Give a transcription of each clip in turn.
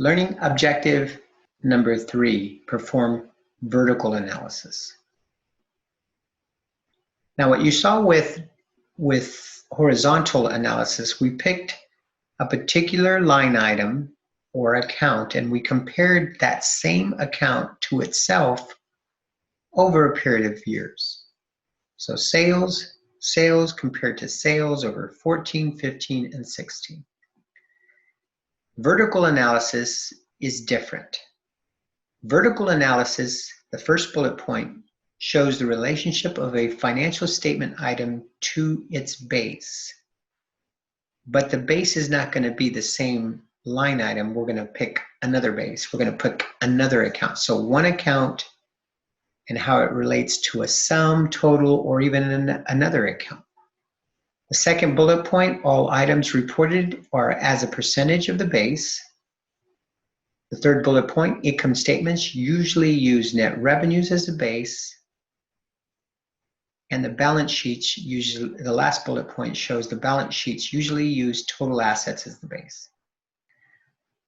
Learning objective number 3, perform vertical analysis. Now what you saw with horizontal analysis, we picked a particular line item or account and we compared that same account to itself over a period of years. So sales compared to sales over 14, 15, and 16. Vertical analysis is different. Vertical analysis, the first bullet point, shows the relationship of a financial statement item to its base. But the base is not going to be the same line item. We're going to pick another base. We're going to pick another account. So one account and how it relates to a sum, total, or even another account. The second bullet point, all items reported are as a percentage of the base. The third bullet point, income statements usually use net revenues as the base. And the balance sheets usually, the last bullet point shows the balance sheets usually use total assets as the base.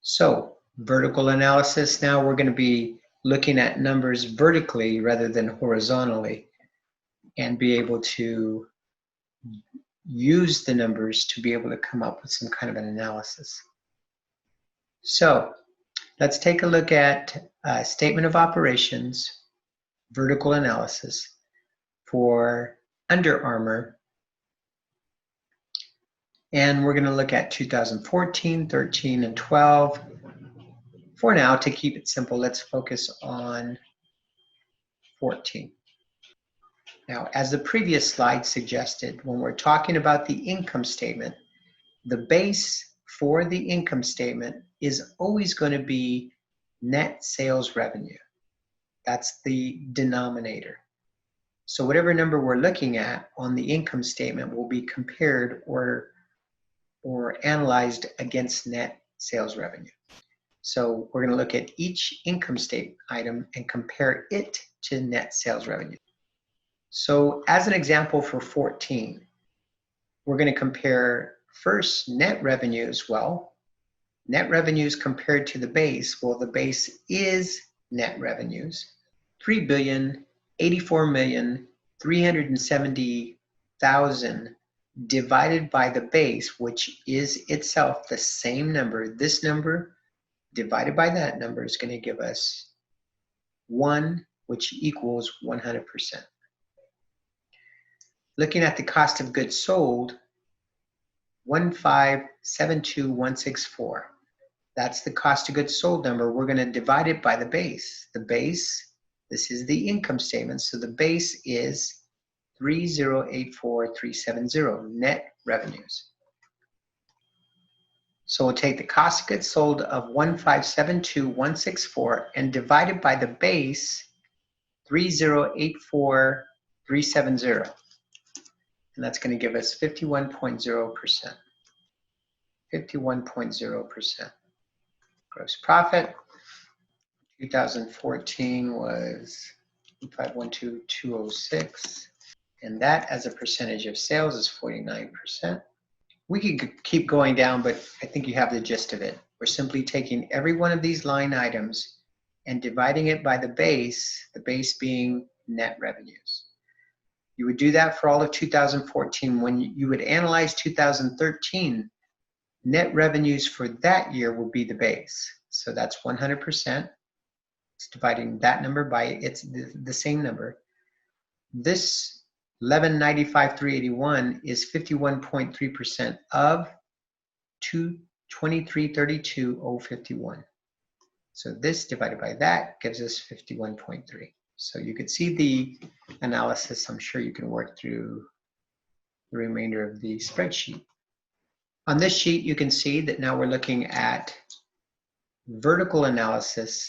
So, vertical analysis, now we're going to be looking at numbers vertically rather than horizontally and be able to use the numbers to be able to come up with some kind of an analysis. So let's take a look at statement of operations, vertical analysis for Under Armour. And we're going to look at 2014, 13, and 12. For now, to keep it simple, let's focus on 14. Now, as the previous slide suggested, when we're talking about the income statement, the base for the income statement is always going to be net sales revenue. That's the denominator. So whatever number we're looking at on the income statement will be compared or analyzed against net sales revenue. So we're going to look at each income statement item and compare it to net sales revenue. So as an example for 14, we're going to compare first net revenues. Well, net revenues compared to the base. Well, the base is net revenues, 3,084,370,000 divided by the base, which is itself the same number. This number divided by that number is going to give us 1, which equals 100%. Looking at the cost of goods sold, 1572164. That's the cost of goods sold number. We're going to divide it by the base. The base, this is the income statement, so the base is 3084370 net revenues. So we'll take the cost of goods sold of 1572164 and divide it by the base 3084370. And that's going to give us 51.0%. 51.0%. Gross profit, 2014 was 512,206. And that as a percentage of sales is 49%. We could keep going down, but I think you have the gist of it. We're simply taking every one of these line items and dividing it by the base being net revenues. You would do that for all of 2014. When you would analyze 2013, net revenues for that year will be the base. So that's 100%. It's dividing that number by the same number. This 1195,381 is 51.3% of 2332,051. So this divided by that gives us 51.3. So you could see the analysis. I'm sure you can work through the remainder of the spreadsheet. On this sheet, you can see that now we're looking at vertical analysis,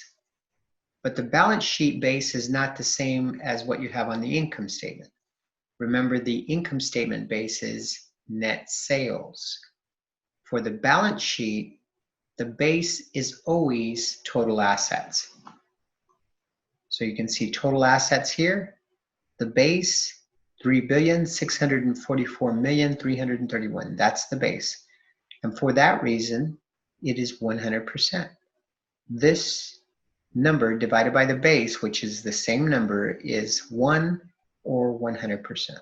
but the balance sheet base is not the same as what you have on the income statement. Remember, the income statement base is net sales. For the balance sheet, the base is always total assets. So you can see total assets here. The base, 3,644,331. That's the base. And for that reason, it is 100%. this number divided by the base, which is the same number, is 1 or 100%.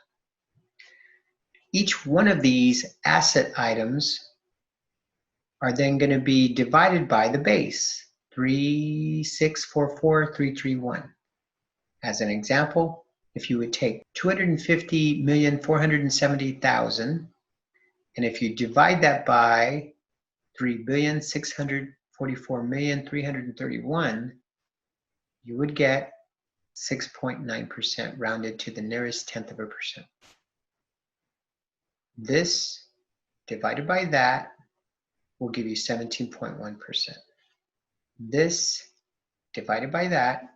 Each one of these asset items are then going to be divided by the base, 3644,331. As an example, if you would take 250,470,000, and if you divide that by 3,644,331, you would get 6.9% rounded to the nearest tenth of a percent. This divided by that will give you 17.1%. This divided by that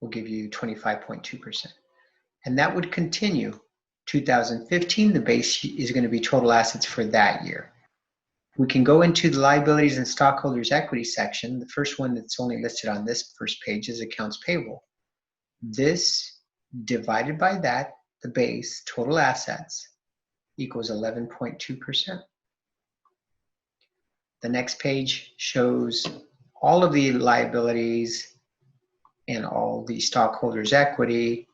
will give you 25.2%. And that would continue. 2015, the base is going to be total assets for that year. We can go into the liabilities and stockholders' equity section. The first one that's only listed on this first page is accounts payable. This divided by that, the base, total assets, equals 11.2%. The next page shows all of the liabilities and all the stockholders' equity,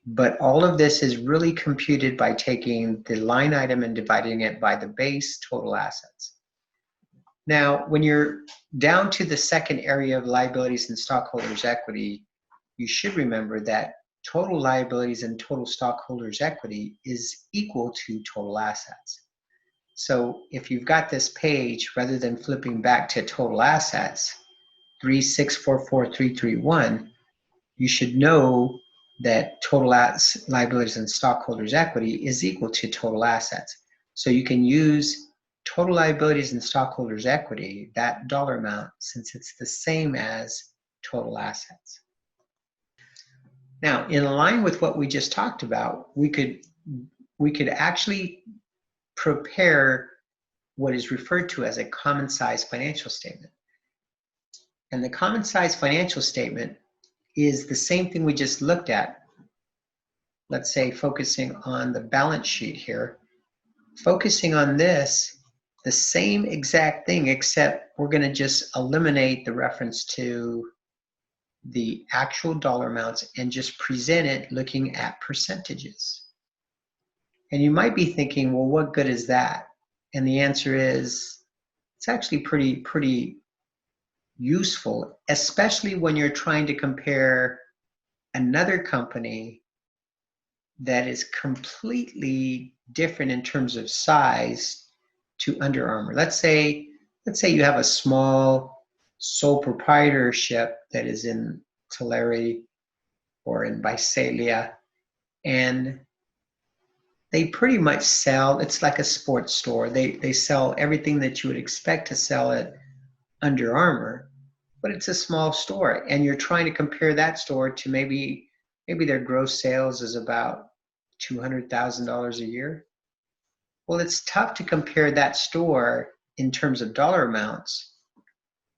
but all of this is really computed by taking the line item and dividing it by the base total assets. Now, when you're down to the second area of liabilities and stockholders' equity, you should remember that total liabilities and total stockholders' equity is equal to total assets. So if you've got this page, rather than flipping back to total assets, 3644331, you should know that total liabilities and stockholders' equity is equal to total assets. So you can use total liabilities and stockholders' equity, that dollar amount, since it's the same as total assets. Now, in line with what we just talked about, we could actually prepare what is referred to as a common size financial statement. And the common size financial statement is the same thing we just looked at. Let's say focusing on the balance sheet here. Focusing on this, the same exact thing, except we're going to just eliminate the reference to the actual dollar amounts and just present it looking at percentages. And you might be thinking, well, what good is that? And the answer is, it's actually pretty useful, especially when you're trying to compare another company that is completely different in terms of size to Under Armour. Let's say you have a small sole proprietorship that is in Tulare or in Visalia, and they pretty much sell, it's like a sports store. They sell everything that you would expect to sell at Under Armour, but it's a small store, and you're trying to compare that store to maybe their gross sales is about $200,000 a year. Well, it's tough to compare that store in terms of dollar amounts,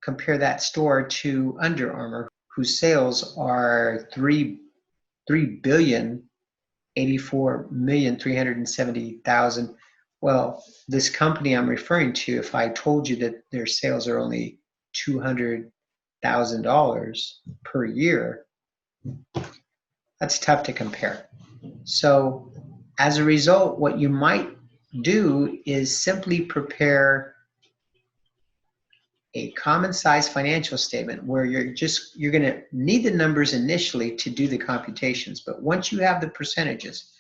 compare that store to Under Armour, whose sales are $3,084,370,000. Well, this company I'm referring to, if I told you that their sales are only $200,000 per year, that's tough to compare. So as a result, what you might do is simply prepare a common size financial statement where you're going to need the numbers initially to do the computations. But once you have the percentages,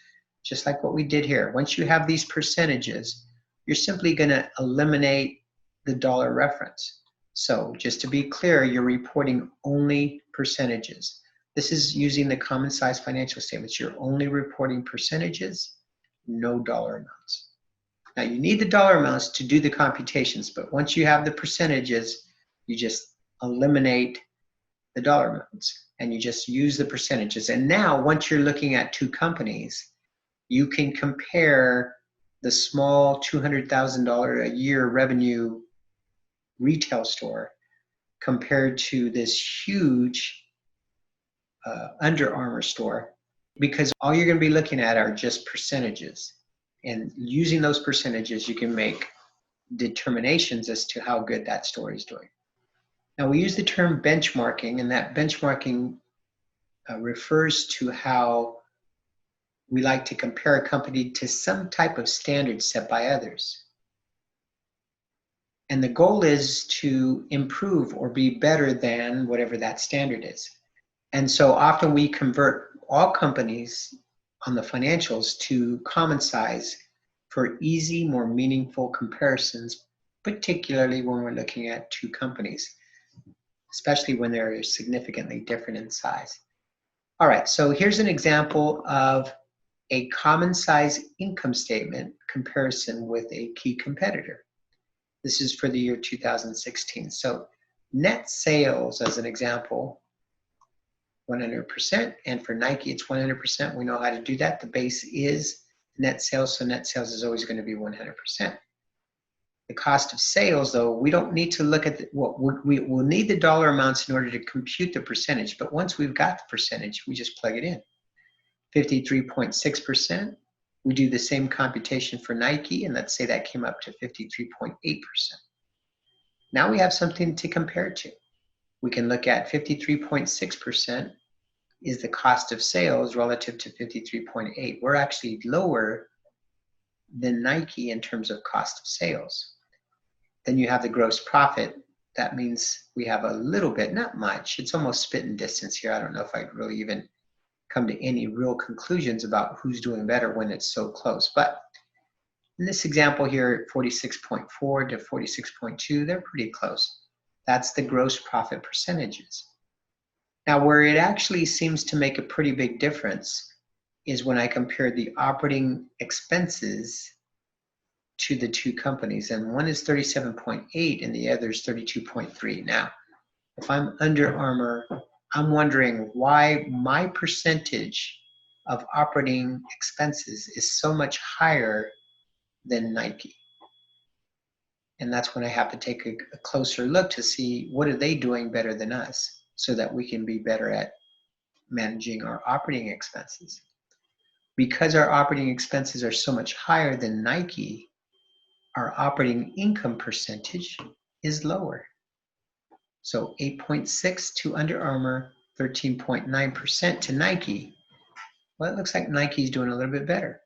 just like what we did here, once you have these percentages, you're simply going to eliminate the dollar reference. So just to be clear, you're reporting only percentages. This is using the common size financial statements. You're only reporting percentages, no dollar amounts. Now you need the dollar amounts to do the computations, but once you have the percentages, you just eliminate the dollar amounts and you just use the percentages. And now once you're looking at two companies, you can compare the small $200,000 a year revenue retail store compared to this huge Under Armour store, because all you're going to be looking at are just percentages. And using those percentages, you can make determinations as to how good that store is doing. Now we use the term benchmarking, and that benchmarking refers to how we like to compare a company to some type of standard set by others. And the goal is to improve or be better than whatever that standard is. And so often we convert all companies on the financials to common size for easy, more meaningful comparisons, particularly when we're looking at two companies, especially when they're significantly different in size. All right, so here's an example of a common size income statement comparison with a key competitor. This is for the year 2016. So net sales, as an example, 100%, and for Nike it's 100%. We know how to do that. The base is net sales, so net sales is always going to be 100%. The cost of sales, though, we don't need to look at we'll need the dollar amounts in order to compute the percentage, but once we've got the percentage, we just plug it in. 53.6%. We do the same computation for Nike, and let's say that came up to 53.8%. Now we have something to compare to. We can look at 53.6% is the cost of sales relative to 53.8. We're actually lower than Nike in terms of cost of sales. Then you have the gross profit. That means we have a little bit, not much. It's almost spitting distance here. I don't know if I'd really even come to any real conclusions about who's doing better when it's so close. But in this example here, 46.4 to 46.2, they're pretty close. That's the gross profit percentages. Now, where it actually seems to make a pretty big difference is when I compare the operating expenses to the two companies, and one is 37.8 and the other is 32.3. Now, if I'm Under Armour, I'm wondering why my percentage of operating expenses is so much higher than Nike. And that's when I have to take a closer look to see what are they doing better than us so that we can be better at managing our operating expenses. Because our operating expenses are so much higher than Nike, our operating income percentage is lower. So 8.6 to Under Armour, 13.9% to Nike. Well, it looks like Nike's doing a little bit better.